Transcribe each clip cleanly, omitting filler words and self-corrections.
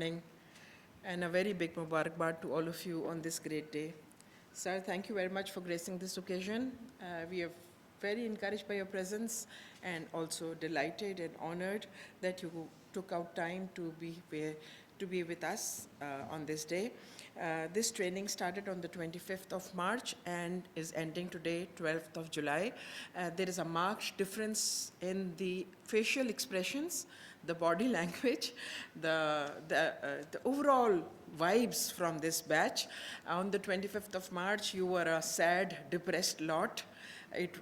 morning, and a very big Mubarakbad to all of you on this great day. Sir, thank you very much for gracing this occasion. We are very encouraged by your presence and also delighted and honored that you took out time to be with us on this day. This training started on the 25th of March and is ending today, 12th of July. There is a marked difference in the facial expressions, the body language, the overall vibes from this batch. On the 25th of March, you were a sad, depressed lot,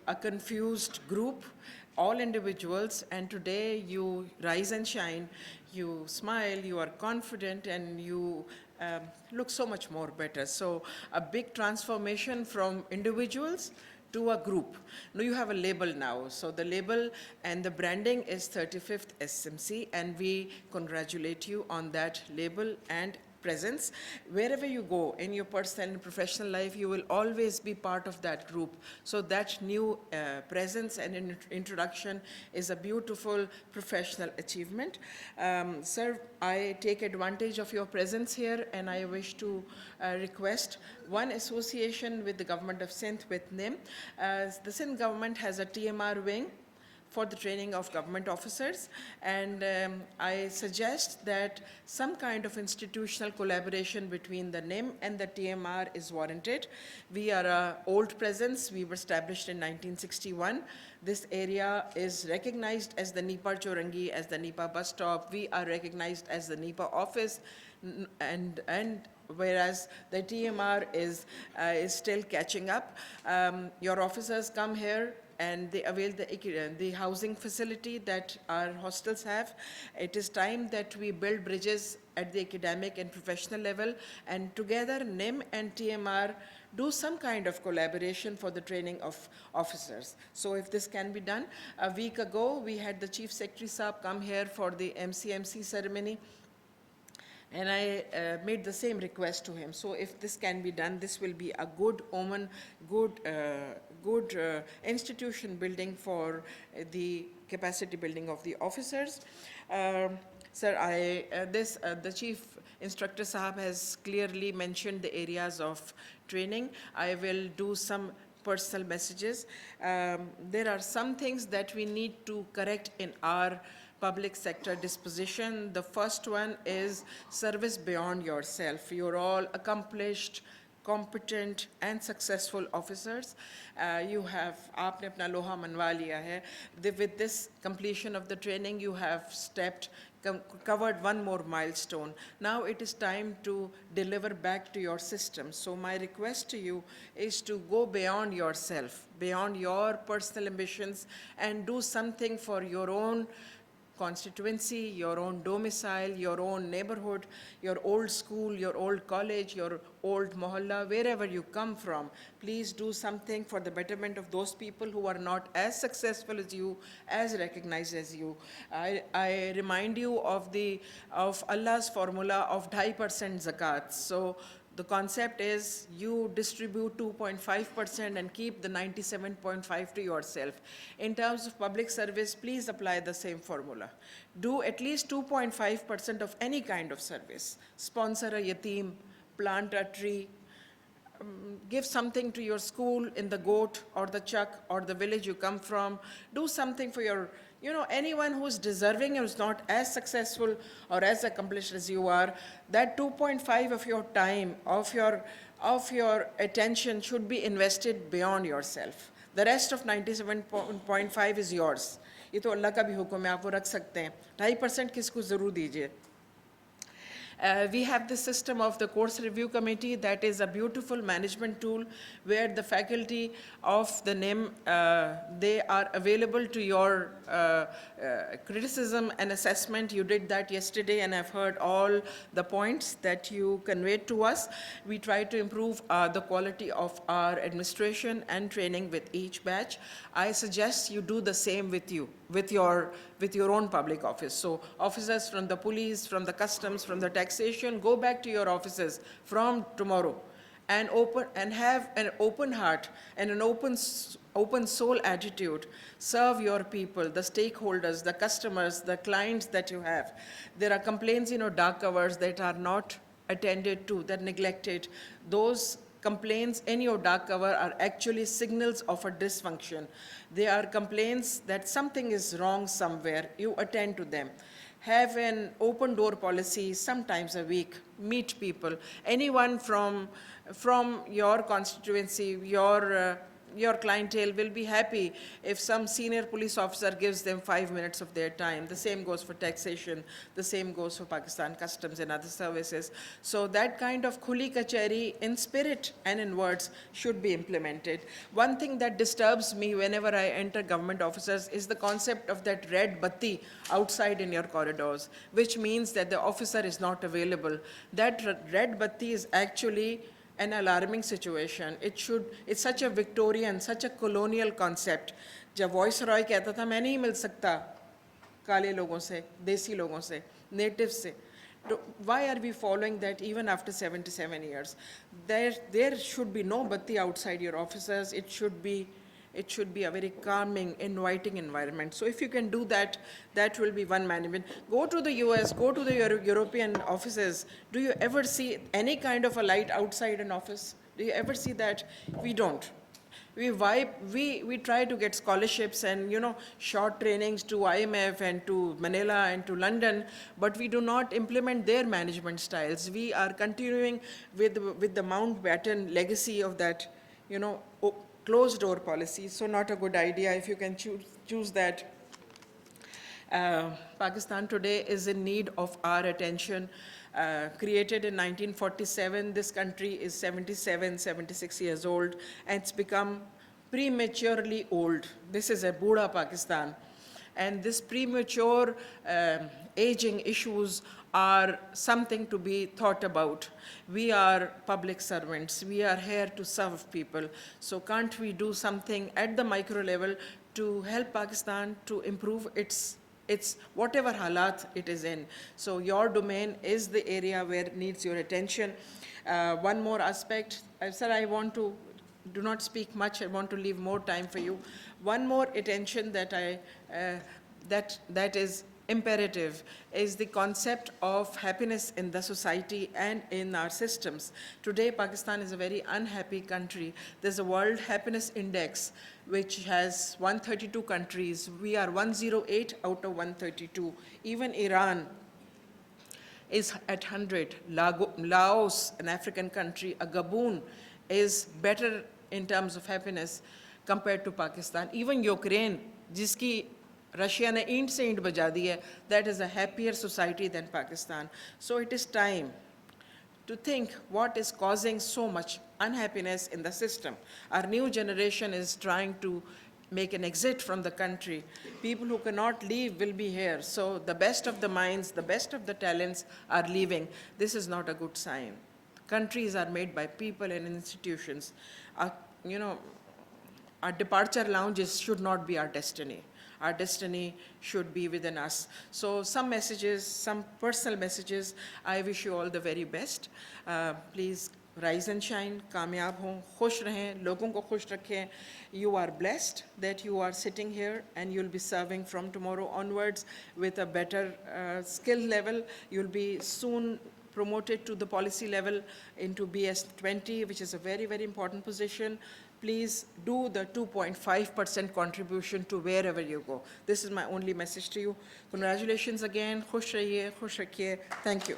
a confused group, all individuals, and today you rise and shine, you smile, you are confident, and you look so much more better. So a big transformation from individuals to a group. Now you have a label now. So the label and the branding is 35th SMC, and we congratulate you on that label and presence. Wherever you go in your personal and professional life, you will always be part of that group. So that new presence and introduction is a beautiful professional achievement. Sir, I take advantage of your presence here, and I wish to request one association with the government of Sindh, with NIM. The Sindh government has a TMR wing for the training of government officers, and I suggest that some kind of institutional collaboration between the NIM and the TMR is warranted. We are an old presence. We were established in 1961. This area is recognized as the Nipa Chorangi, as the Nipa bus stop. We are recognized as the Nipa office, and whereas the TMR is still catching up. Your officers come here and they avail the housing facility that our hostels have. It is time that we build bridges at the academic and professional level, and together NIM and TMR do some kind of collaboration for the training of officers. So if this can be done, a week ago we had the Chief Secretary Saab come here for the MCMC ceremony, and I made the same request to him. So if this can be done, this will be a good omen, good institution building for the capacity building of the officers. Sir, the Chief Instructor Sahab has clearly mentioned the areas of training. I will do some personal messages. There are some things that we need to correct in our public sector disposition. The first one is service beyond yourself. You're all accomplished, competent and successful officers. You have, aapne apna loha manwa liya hai. With this completion of the training, you have covered one more milestone. Now it is time to deliver back to your system. So my request to you is to go beyond yourself, beyond your personal ambitions, and do something for your own constituency, your own domicile, your own neighborhood, your old school, your old college, your old mohalla, wherever you come from. Please do something for the betterment of those people who are not as successful as you, as recognized as you. I remind you of Allah's formula of 2.5% zakat. So the concept is you distribute 2.5% and keep the 97.5 to yourself. In terms of public service, please apply the same formula. Do at least 2.5% of any kind of service. Sponsor a yateem, plant a tree, give something to your school in the goat or the chuck or the village you come from. Do something for your, anyone who's deserving and who's not as successful or as accomplished as you are. That 2.5 of your time, of your attention should be invested beyond yourself. The rest of 97.5 is yours. ये तो अल्लाह का भी हुक्म है, आप वो रख सकते हैं. 2.5% किसको ज़रूर दीजिए. We have the system of the course review committee. That is a beautiful management tool where the faculty of the NIM, they are available to your criticism and assessment. You did that yesterday, and I've heard all the points that you conveyed to us. We try to improve the quality of our administration and training with each batch. I suggest you do the same with your own public office. So officers from the police, from the customs, from the taxation, go back to your offices from tomorrow and have an open heart and an open soul attitude. Serve your people, the stakeholders, the customers, the clients that you have. There are complaints, dark covers that are not attended to, that neglected. Those complaints in your dark cover are actually signals of a dysfunction. They are complaints that something is wrong somewhere. You attend to them. Have an open door policy sometimes a week. Meet people. Anyone from your constituency, your clientele will be happy if some senior police officer gives them 5 minutes of their time. The same goes for taxation. The same goes for Pakistan Customs and other services. So that kind of khuli kachari in spirit and in words should be implemented. One thing that disturbs me whenever I enter government offices is the concept of that red batti outside in your corridors, which means that the officer is not available. That red batti is actually an alarming situation. It's such a Victorian, such a colonial concept. जब Viceroy कहता था मैं नहीं मिल सकता काले लोगों से, देसी लोगों से, natives से. Why are we following that even after 77 years? There should be no batti outside your offices. It should be a very calming, inviting environment. So if you can do that, that will be one management. Go to the US, go to the European offices. Do you ever see any kind of a light outside an office? Do you ever see that? We don't. We try to get scholarships and, short trainings to IMF and to Manila and to London, but we do not implement their management styles. We are continuing with the Mountbatten legacy of that, closed door policy, so not a good idea if you can choose that. Pakistan today is in need of our attention. Created in 1947, this country is 76 years old, and it's become prematurely old. This is a Buddha Pakistan. And this premature aging issues are something to be thought about. We are public servants. We are here to serve people. So can't we do something at the micro level to help Pakistan to improve its whatever halat it is in? So your domain is the area where it needs your attention. One more aspect. Sir, I want to do not speak much. I want to leave more time for you. One more attention that that is imperative is the concept of happiness in the society and in our systems. Today, Pakistan is a very unhappy country. There's a World Happiness Index, which has 132 countries. We are 108 out of 132. Even Iran is at 100. Laos, an African country, a Gabon, is better in terms of happiness compared to Pakistan. Even Ukraine, jiski Russia ne ईंट से ईंट बजा दी है, that is a happier society than Pakistan. So it is time to think what is causing so much unhappiness in the system. Our new generation is trying to make an exit from the country. People who cannot leave will be here. So the best of the minds, the best of the talents are leaving. This is not a good sign. Countries are made by people and institutions. Our departure lounges should not be our destiny. Our destiny should be within us. So some messages, some personal messages. I wish you all the very best. Please rise and shine, कामयाब हों, खुश रहें, लोगों को खुश रखें. You are blessed that you are sitting here and you'll be serving from tomorrow onwards with a better skill level. You'll be soon promoted to the policy level into BS20, which is a very, very important position. Please do the 2.5% contribution to wherever you go. This is my only message to you. Congratulations again. Khush rahiye, khush rakhiye. Thank you.